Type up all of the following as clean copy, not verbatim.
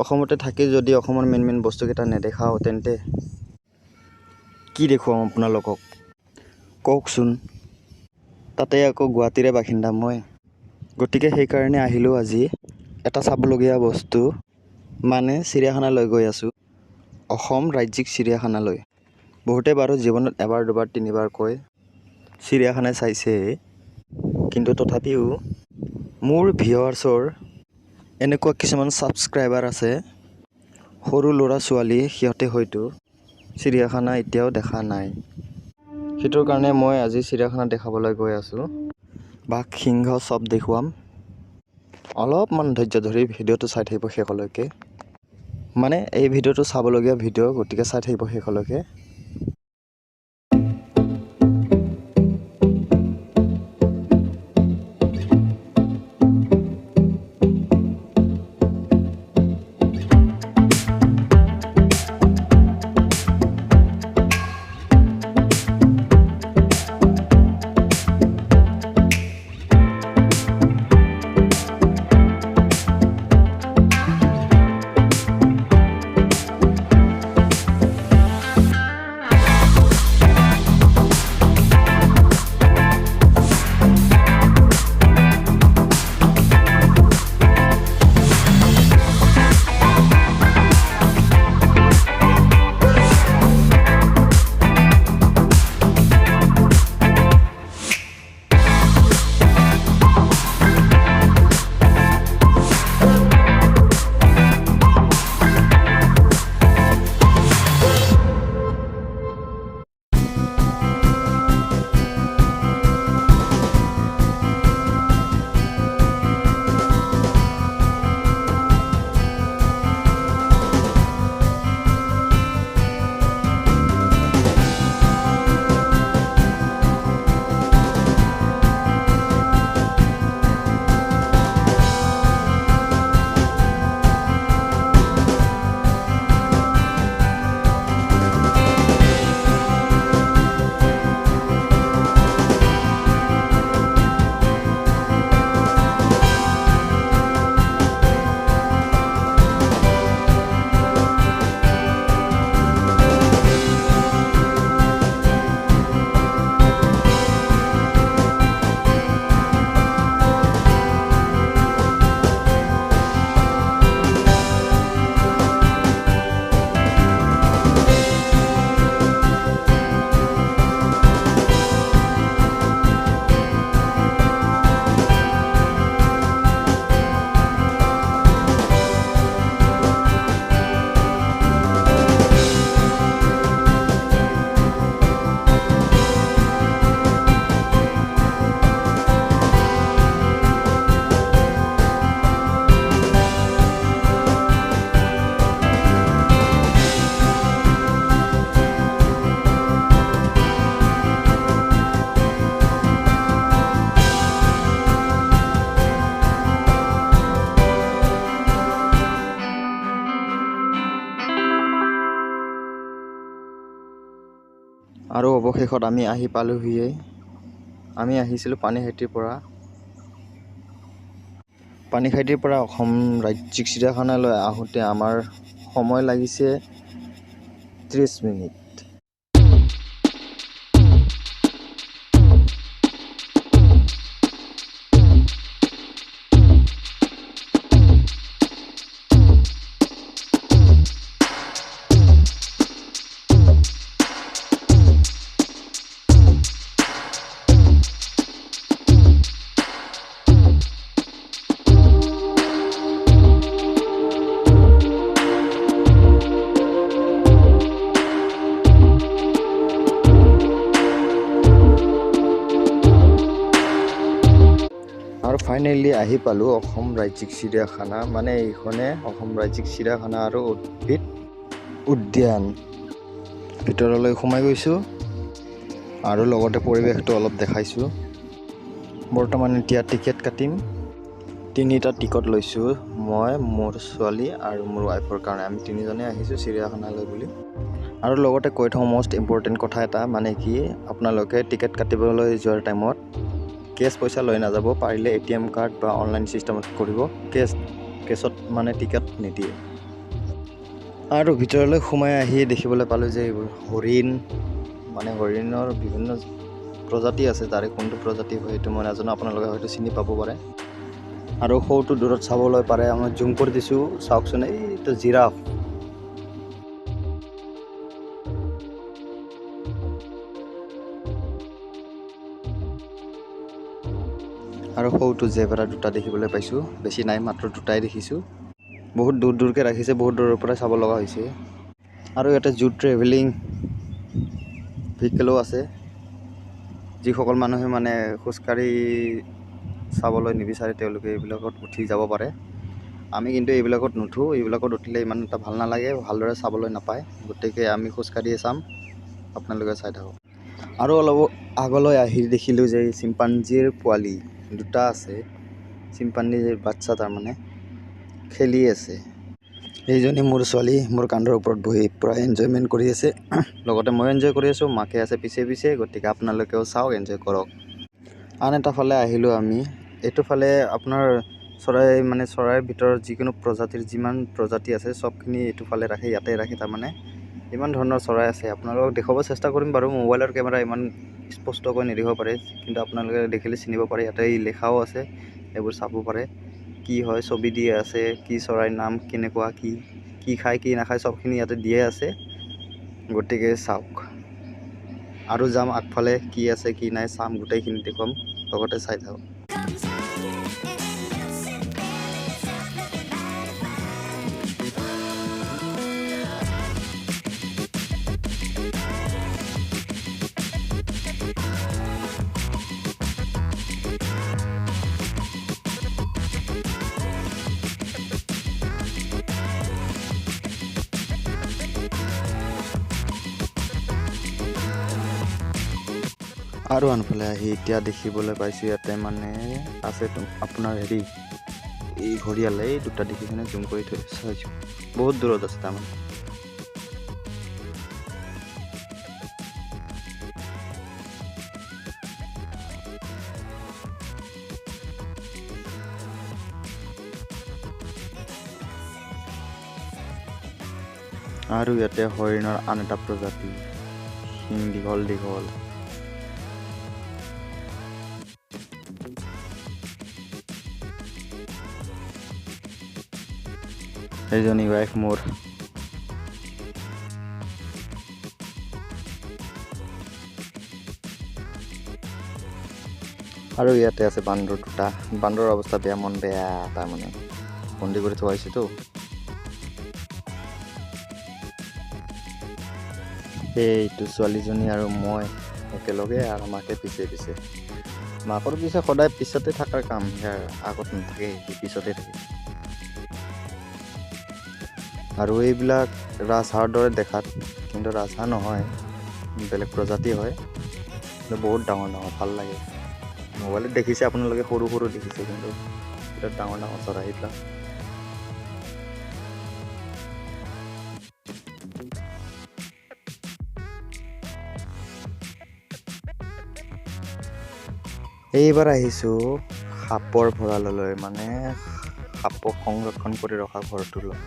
অসমতে থাকি যদি অসমৰ মেইন বস্তুকেইটা নেদেখাওঁ তেন্তে কি দেখুৱাম আপোনালোকক কওকচোন। তাতে আকৌ গুৱাহাটীৰে বাসিন্দা মই, গতিকে সেইকাৰণে আহিলোঁ আজি এটা চাবলগীয়া বস্তু মানে চিৰিয়াখানালৈ গৈ আছোঁ, অসম ৰাজ্যিক চিৰিয়াখানালৈ। বহুতে বাৰু জীৱনত এবাৰ দুবাৰ তিনিবাৰকৈ চিৰিয়াখানা চাইছে, কিন্তু তথাপিও মোৰ ভিউৱাৰ্ছৰ এনেকুৱা কিছুমান ছাবস্ক্ৰাইবাৰ আছে, সৰু ল'ৰা ছোৱালী, সিহঁতে হয়তো চিৰিয়াখানা এতিয়াও দেখা নাই। সেইটোৰ কাৰণে মই আজি চিৰিয়াখানা দেখাবলৈ গৈ আছোঁ। বাঘ সিংহ চব দেখুৱাম। অলপমান ধৈৰ্য ধৰি ভিডিঅ'টো চাই থাকিব শেষলৈকে। মানে এই ভিডিঅ'টো চাবলগীয়া ভিডিঅ', গতিকে চাই থাকিব শেষলৈকে। আৰু অৱশেষত আমি আহি পালোহিয়েই। আমি আহিছিলোঁ পানীখাইটিৰ পৰা। পানীখাইটিৰ পৰা অসম ৰাজ্যিক চিৰিয়াখানালৈ আহোঁতে আমাৰ সময় লাগিছে 30 মিনিট। আৰু ফাইনেলি আহি পালোঁ অসম ৰাজ্যিক চিৰিয়াখানা, মানে এইখনে অসম ৰাজ্যিক চিৰিয়াখানা আৰু উদ্ভিদ উদ্যান। ভিতৰলৈ সোমাই গৈছোঁ আৰু লগতে পৰিৱেশটো অলপ দেখাইছোঁ। বৰ্তমান এতিয়া টিকেট কাটিম। 3টা টিকট লৈছোঁ মই, মোৰ ছোৱালী আৰু মোৰ ৱাইফৰ কাৰণে। আমি 3জনে আহিছোঁ চিৰিয়াখানালৈ বুলি। আৰু লগতে কৈ থওঁ মষ্ট ইম্পৰ্টেণ্ট কথা এটা, মানে কি আপোনালোকে টিকেট কাটিবলৈ যোৱাৰ টাইমত কেছ পইচা লৈ নাযাব, পাৰিলে ATM কাৰ্ড বা অনলাইন চিষ্টেমত কৰিব। কেছত মানে টিকেট নিদিয়ে। আৰু ভিতৰলৈ সোমাই আহি দেখিবলৈ পালোঁ যে এইবোৰ হৰিণ, মানে হৰিণৰ বিভিন্ন প্ৰজাতি আছে। তাৰে কোনটো প্ৰজাতি হয় সেইটো মই নাজানো, আপোনালোকে হয়তো চিনি পাব পাৰে। আৰু সৌটো দূৰত চাবলৈ পাৰে, মই জুম কৰি দিছোঁ, চাওকচোন, এইটো জিৰাফ। আৰু সৌটো জেব্ৰা দুটা দেখিবলৈ পাইছোঁ, বেছি নাই, মাত্ৰ দুটাই দেখিছোঁ। বহুত দূৰ দূৰকৈ ৰাখিছে, বহুত দূৰৰ পৰাই চাব লগা হৈছে। আৰু ইয়াতে জু ট্ৰেভেলিং ভেহিকেলো আছে, যিসকল মানুহে মানে খোজকাঢ়ি চাবলৈ নিবিচাৰে তেওঁলোকে এইবিলাকত উঠি যাব পাৰে। আমি কিন্তু এইবিলাকত নুঠোঁ, এইবিলাকত উঠিলে ইমান এটা ভাল নালাগে, ভালদৰে চাবলৈ নাপায়। গতিকে আমি খোজকাঢ়িয়ে চাম, আপোনালোকে চাই থাকক। আৰু অলপ আগলৈ আহি দেখিলোঁ যে চিম্পাঞ্জীৰ পোৱালি দুটা আছে, চিম্পাঞ্জীৰ বাচ্চা, তাৰমানে খেলি আছে। এইজনী মোৰ ছোৱালী মোৰ কান্ধৰ ওপৰত বহি পূৰা এনজয়মেণ্ট কৰি আছে, লগতে মই এনজয় কৰি আছোঁ, মাকে আছে পিছে পিছে। গতিকে আপোনালোকেও চাওক, এনজয় কৰক। আন এটা ফালে আহিলোঁ আমি, এইটো ফালে আপোনাৰ চৰাইৰ ভিতৰত যিকোনো প্ৰজাতিৰ যিমান প্ৰজাতি আছে চবখিনি এইটো ফালে ৰাখে, ইয়াতে ৰাখে। তাৰমানে ইমান ধৰণৰ চৰাই আছে, আপোনালোকক দেখুৱাব চেষ্টা কৰিম বাৰু। মোবাইলৰ কেমেৰা ইমান স্পষ্টকৈ নেদেখিব পাৰে, কিন্তু আপোনালোকে দেখিলে চিনিব পাৰে। ইয়াতে লেখাও আছে, এইবোৰ চাব পাৰে। কি হয় ছবি দিয়া আছে, কি চৰাইৰ নাম কেনেকুৱা, কি খায় কি নাখায় চবখিনি ইয়াতে দিয়ে আছে। গতিকে চাওক, আৰু যাম আগফালে, কি আছে কি নাই চাম, গোটেইখিনি দেখুৱাম, লগতে চাই থাকক। আৰু আনফালে আহি এতিয়া দেখিবলৈ পাইছোঁ ইয়াতে মানে আছে আপোনাৰ এই ঘৰিয়াল, এই দুটা দেখি কিনে জুম কৰি থৈ চাইছোঁ, বহুত দূৰত আছে তাৰমানে। আৰু ইয়াতে হৰিণৰ আন এটা প্ৰজাতি, শিং দীঘল দীঘল। এইজনী ৱাইফ মোৰ। আৰু ইয়াতে আছে বান্দৰ দুটা, বান্দৰৰ অৱস্থা বেয়া, মন বেয়া, তাৰমানে বন্দী কৰি থোৱা হৈছেতো। এইটো ছোৱালীজনী আৰু মই একেলগে, আৰু মাকে পিছে পিছে। মাকৰ পিছে সদায় পিছতে থকাৰ কাম, ইয়াৰ আগত নাথাকে, সি পিছতে থাকে। আৰু এইবিলাক ৰাজহাঁহৰ দৰে দেখাত, কিন্তু ৰাজহাঁহ নহয়, বেলেগ প্ৰজাতি হয়, কিন্তু বহুত ডাঙৰ ডাঙৰ, ভাল লাগে। মোবাইলত দেখিছে আপোনালোকে, সৰু সৰু দেখিছে, কিন্তু বিৰাট ডাঙৰ ডাঙৰ চৰাই এইবিলাক। এইবাৰ আহিছোঁ সাপৰ ভঁৰাললৈ, মানে সাপক সংৰক্ষণ কৰি ৰখা ঘৰটোলৈ।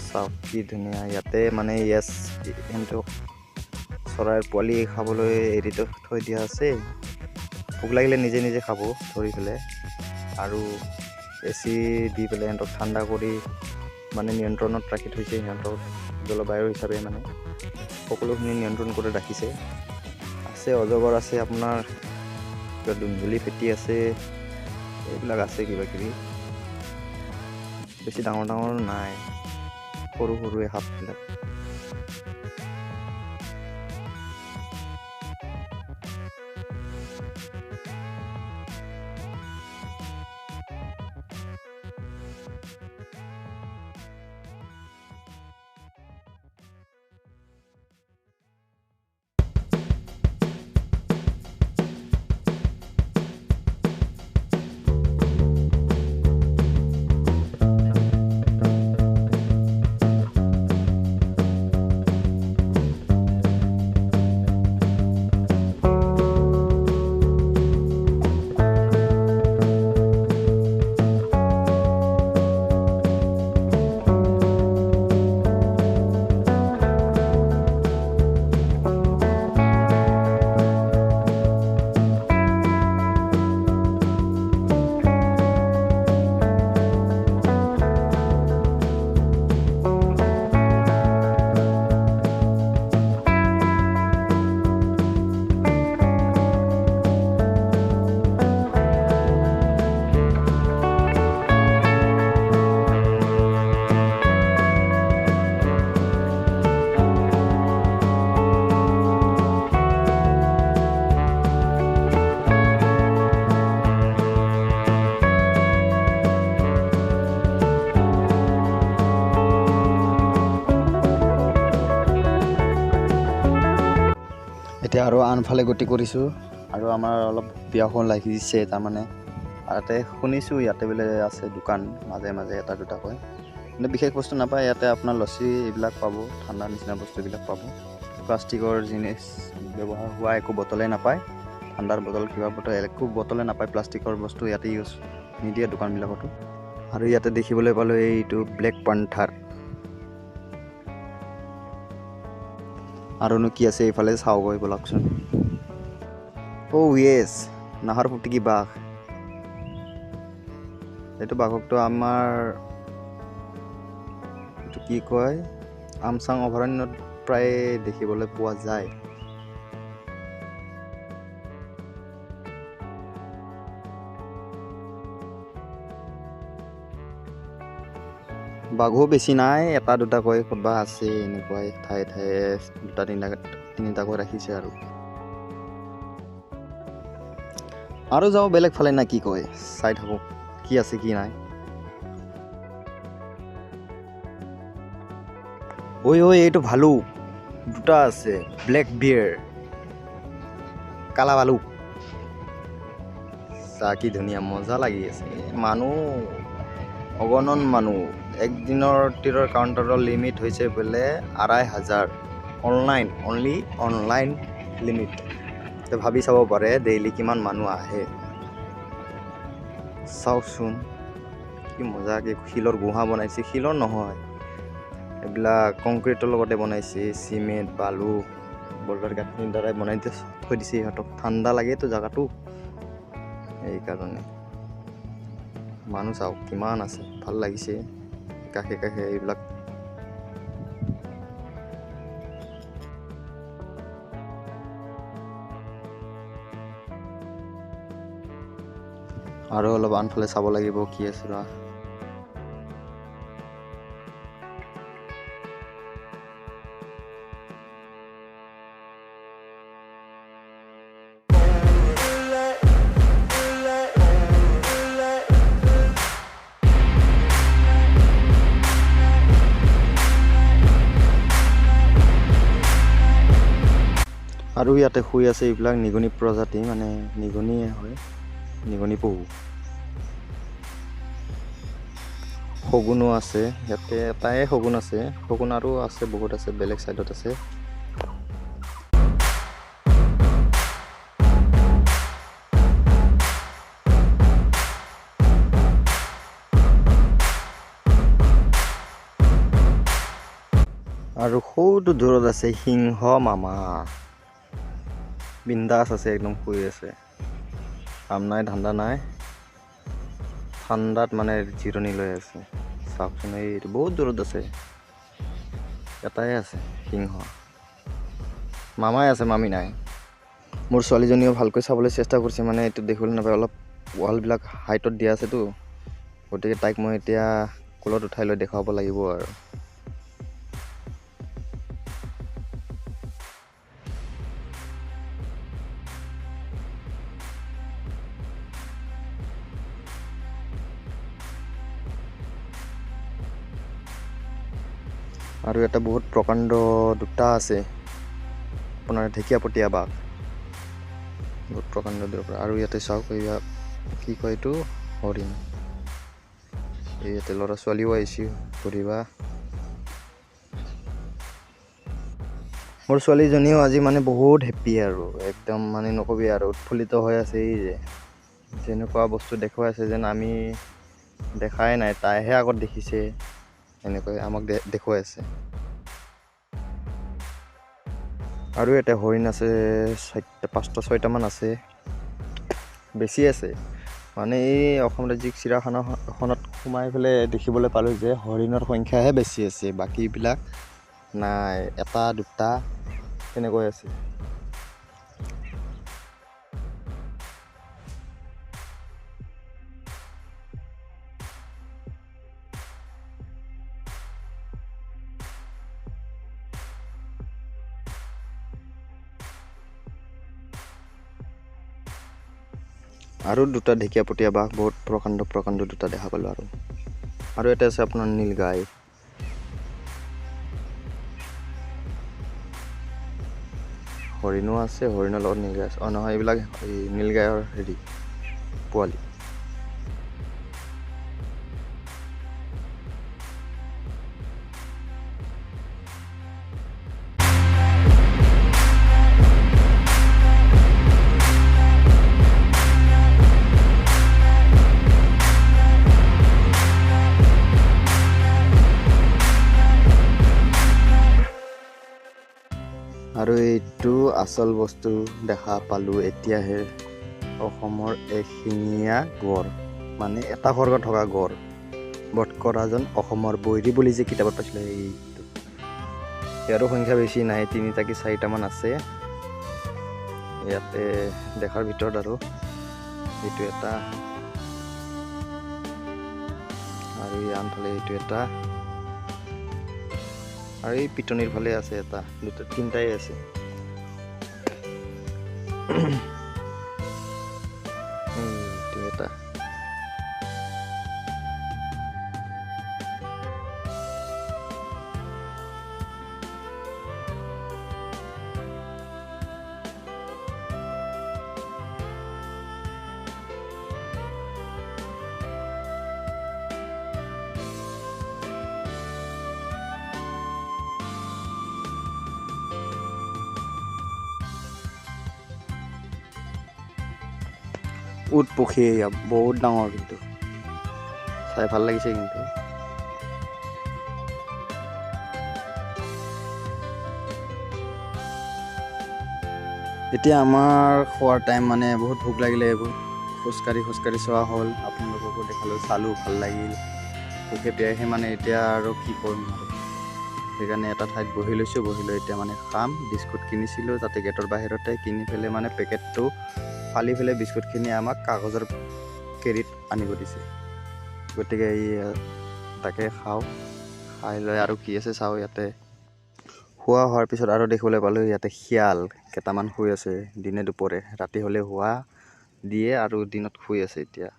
চাওক কি ধুনীয়া, ইয়াতে মানে সিহঁতক চৰাইৰ পোৱালি খাবলৈ এৰি থৈ দিয়া আছে। ভোক লাগিলে নিজে নিজে খাব ধৰি পেলাই, আৰু AC দি পেলাই সিহঁতক ঠাণ্ডা কৰি মানে নিয়ন্ত্ৰণত ৰাখি থৈছে। সিহঁতক জলবায়ুৰ হিচাপে মানে সকলোখিনি নিয়ন্ত্ৰণ কৰি ৰাখিছে। আছে অজগৰ, আছে আপোনাৰ দুন্দুলি ফেটি আছে, এইবিলাক আছে কিবা কিবি, বেছি ডাঙৰ ডাঙৰ নাই, সৰু সৰুৱে সাপবিলাক। এতিয়া আৰু আনফালে গতি কৰিছোঁ আৰু আমাৰ অলপ বিয়াখন লাগিছে তাৰমানে ইয়াতে শুনিছোঁ ইয়াতে বোলে আছে দোকান মাজে মাজে এটা দুটাকৈ কিন্তু বিশেষ বস্তু নাপায় ইয়াতে আপোনাৰ লছী এইবিলাক পাব ঠাণ্ডা নিচিনা বস্তুবিলাক পাব প্লাষ্টিকৰ জিনিছ ব্যৱহাৰ হোৱা একো বটলে নাপায় ঠাণ্ডাৰ বটল কিবা বটল একো বটলে নাপায় প্লাষ্টিকৰ বস্তু ইয়াতে ইউজ নিদিয়ে দোকানবিলাকতো আৰু ইয়াতে দেখিবলৈ পালোঁ এইটো ব্লেক পান্থাৰ আৰুনো কি আছে এইফালে চাওঁগৈ ব'লকচোন অ' য়েছ নাহৰফুটুকী বাঘ এইটো বাঘকটো আমাৰ এইটো কি কয় আমচাং অভয়াৰণ্যত প্ৰায় দেখিবলৈ পোৱা যায় বাঘো বেছি নাই এটা দুটাকৈ ক'ৰবাত আছে এনেকুৱাই ঠায়ে ঠায়ে দুটা তিনিটাকৈ ৰাখিছে আৰু যাওঁ বেলেগ ফালে না কি কয় চাই থাকোঁ কি আছে কি নাই ঐ এইটো ভালুক দুটা আছে ব্লেক বিয়েৰ কালা ভালুক চা কি ধুনীয়া মজা লাগি আছে মানুহ অগণন মানুহ একদিনৰ টিৰৰ কাউণ্টাৰৰ লিমিট হৈছে বোলে 2500 অনলি অনলাইন লিমিট তো ভাবি চাব পাৰে ডেইলি কিমান মানুহ আহে চাওকচোন কি মজাকৈ শিলৰ গুহা বনাইছে শিলৰ নহয় এইবিলাক কংক্ৰিটৰ লগতে বনাইছে চিমেণ্ট বালু বলডাৰ গাঁথনিৰ দ্বাৰাই বনাই থৈ দিছে সিহঁতক ঠাণ্ডা লাগেতো জেগাটো এইকাৰণে মানুহ চাওক কিমান আছে ভাল লাগিছে কাষে কাষে এইবিলাক আৰু অলপ আনফালে চাব লাগিব কি আছে ৰা আৰু ইয়াতে শুই আছে এইবিলাক নিগনি প্ৰজাতি মানে নিগনিয়ে হয় নিগনি পহু শগুনো আছে ইয়াতে এটাই শগুন আছে শগুন আৰু আছে বহুত আছে বেলেগ চাইডত আছে আৰু সৌটো দূৰত আছে সিংহ মামা বিন্দাছ আছে একদম শুই আছে কাম নাই ধান্দা নাই ঠাণ্ডাত মানে জিৰণি লৈ আছে চাওকচোন এইটো বহুত দূৰত আছে এটাই আছে সিংহ মামাই আছে মামী নাই মোৰ ছোৱালীজনীও ভালকৈ চাবলৈ চেষ্টা কৰিছে মানে এইটো দেখিবলৈ নাপায় অলপ ৱালবিলাক হাইটত দিয়া আছেতো গতিকে তাইক মই এতিয়া কোলত উঠাই লৈ দেখুৱাব লাগিব আৰু এটা বহুত প্ৰকাণ্ড দুটা আছে আপোনাৰ ঢেকীয়াপতীয়া বাঘ বহুত প্ৰকাণ্ড দূৰৰ পৰা আৰু ইয়াতে চাওক ইয়াত কি কয় এইটো হৰিণ এই ইয়াতে ল'ৰা ছোৱালীও আহিছে ঘূৰিবা মোৰ ছোৱালীজনীও আজি মানে বহুত হেপ্পী আৰু একদম মানে নকবি আৰু উৎফুল্লিত হৈ আছে এই যে যেনেকুৱা বস্তু দেখুৱাই আছে যেন আমি দেখাই নাই তাইহে আগত দেখিছে এনেকৈ আমাক দেখুৱাই আছে আৰু এটা হৰিণ আছে 5টা 6টামান আছে বেছি আছে মানে এই অসম ৰাজ্যিক চিৰিয়াখানাখনত সোমাই পেলাই দেখিবলৈ পালোঁ যে হৰিণৰ সংখ্যাহে বেছি আছে বাকীবিলাক নাই এটা দুটা তেনেকৈ আছে আৰু দুটা ঢেকীয়াপতীয়া বাঘ বহুত প্ৰকাণ্ড দুটা দেখা পালোঁ আৰু এটা আছে আপোনাৰ নীলগাই হৰিণো আছে, হৰিণৰ লগত নীলগাই আছে। নহয়, এইবিলাক এই নীলগাইৰ হেৰি পোৱালি। আৰু এইটো আচল বস্তু দেখা পালোঁ এতিয়াহে, অসমৰ এশিঙীয়া গড়, মানে এটা খৰ্গত থকা গড়। বটকৰাজন অসমৰ বৈৰী বুলি যে কিতাপত পাইছিলোঁ সেইটো। ইয়াৰো সংখ্যা বেছি নাই, 3টা কি 4টামান আছে ইয়াতে দেখাৰ ভিতৰত। আৰু এইটো এটা, আৰু আনফালে এইটো এটা, আৰু এই পিটনিৰ ফালে আছে এটা, 3টাই আছে। এইটো এটা, উট পক্ষী বহুত ডাঙৰ, কিন্তু চাই ভাল লাগিছে। কিন্তু এতিয়া আমাৰ খোৱাৰ টাইম, মানে বহুত ভোক লাগিলে। এইবোৰ খোজকাঢ়ি চোৱা হ'ল, আপোনালোককো দেখালোঁ, চালোঁ, ভাল লাগিল। ভোকে পেয়াহে মানে এতিয়া আৰু কি কৰিম আৰু, সেইকাৰণে এটা ঠাইত বহি লৈছোঁ। বহি লৈ এতিয়া মানে খাম। বিস্কুট কিনিছিলোঁ তাতে গেটৰ বাহিৰতে, কিনি পেলাই মানে পেকেটটো ফালি পেলাই বিস্কুটখিনি আমাক কাগজৰ কেৰিত আনিব দিছে। গতিকে এই তাকে খাওঁ, খাই লৈ আৰু কি আছে চাওঁ। ইয়াতে শোৱা হোৱাৰ পিছত আৰু দেখিবলৈ পালোঁ ইয়াতে শিয়াল কেইটামান শুই আছে দিনে দুপৰে। ৰাতি হ'লে হোৱা দিয়ে আৰু দিনত শুই আছে এতিয়া।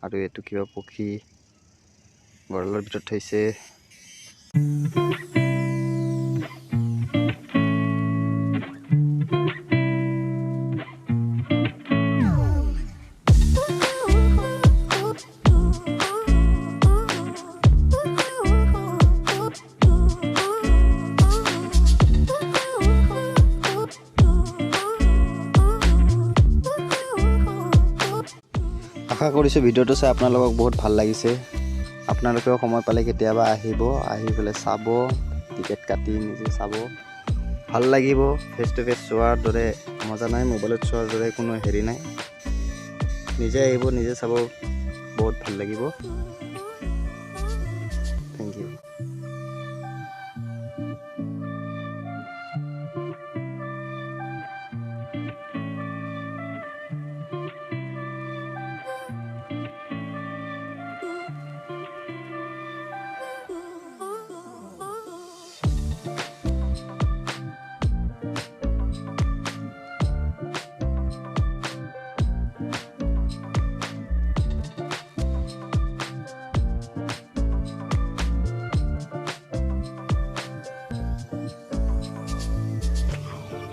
আৰু এইটো কিবা পক্ষী গঁৰালৰ ভিতৰত থৈছে। আশা কৰিছোঁ ভিডিঅ'টো চাই আপোনালোকক বহুত ভাল লাগিছে। আপোনালোকেও সময় পালে কেতিয়াবা আহিব, আহি পেলাই চাব, টিকেট কাটি নিজে চাব, ভাল লাগিব। ফেচ টু ফেচ চোৱাৰ দৰে মজা নাই, মোবাইলত চোৱাৰ দৰে কোনো হেৰি নাই। নিজে আহিব, নিজে চাব, বহুত ভাল লাগিব। Thank you.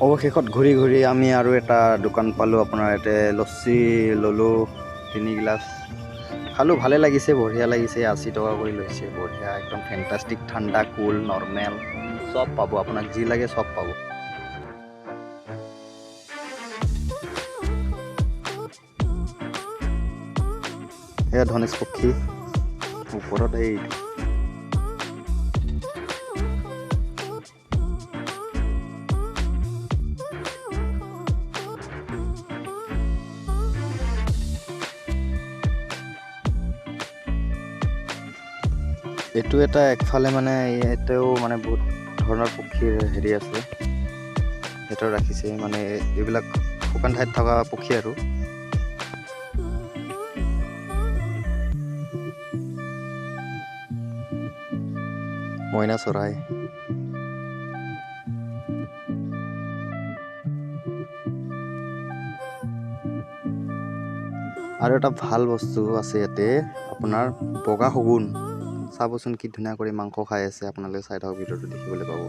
অৱশেষত ঘূৰি ঘূৰি আমি আৰু এটা দোকান পালোঁ। আপোনাৰ ইয়াতে লচ্চি ল'লোঁ 3 গিলাচ, খালোঁ, ভালে লাগিছে, বঢ়িয়া লাগিছে। 80 টকা কৰি লৈছে, বঢ়িয়া, একদম ফেণ্টাষ্টিক, ঠাণ্ডা, কুল, নৰ্মেল চব পাব, আপোনাক যি লাগে চব পাব। এয়া ধনেশ পক্ষী ওপৰত, এইটো এইটো এটা একফালে মানে ইয়াতেও মানে বহুত ধৰণৰ পক্ষীৰ হেৰি আছে, সেইটো ৰাখিছে। মানে এইবিলাক শুকান ঠাইত থকা পক্ষী আৰু। মইনা চৰাই, আৰু এটা ভাল বস্তু আছে ইয়াতে, আপোনাৰ বগা শগুন। চাবচোন কি ধুনীয়া কৰি মাংস খাই আছে, আপোনালোকে চাই থাকক, ভিডিঅ'টো দেখিবলৈ পাব।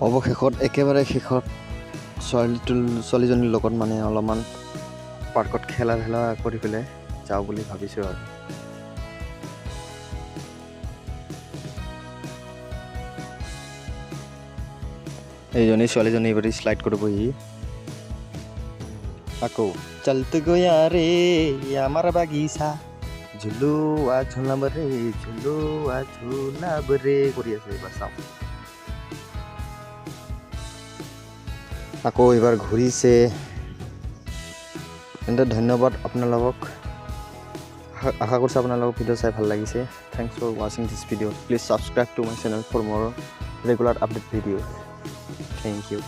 অৱশেষত একেবাৰে শেষত ছোৱালীজনীৰ লগত মানে অলপমান পাৰ্কত খেলা কৰি পেলাই যাওঁ বুলি ভাবিছোঁ আৰু এইজনী ছোৱালীজনী এইবাৰ শ্লাইড কৰিবহি আকৌ চলতে গয়া ৰে আমাৰ বাগিচা ঝুলুৱা ঝুলাবৰে ঝুলুৱা ঝুলাবৰে কৰি আছে এইবাৰ চাওঁ আকৌ এইবাৰ ঘূৰিছে তেন্তে ধন্যবাদ আপোনালোকক আশা কৰিছোঁ আপোনালোকক ভিডিঅ' চাই ভাল লাগিছে থেংকছ ফৰ ৱাচিং this video' please subscribe to my channel for মোৰ regular update video' thank U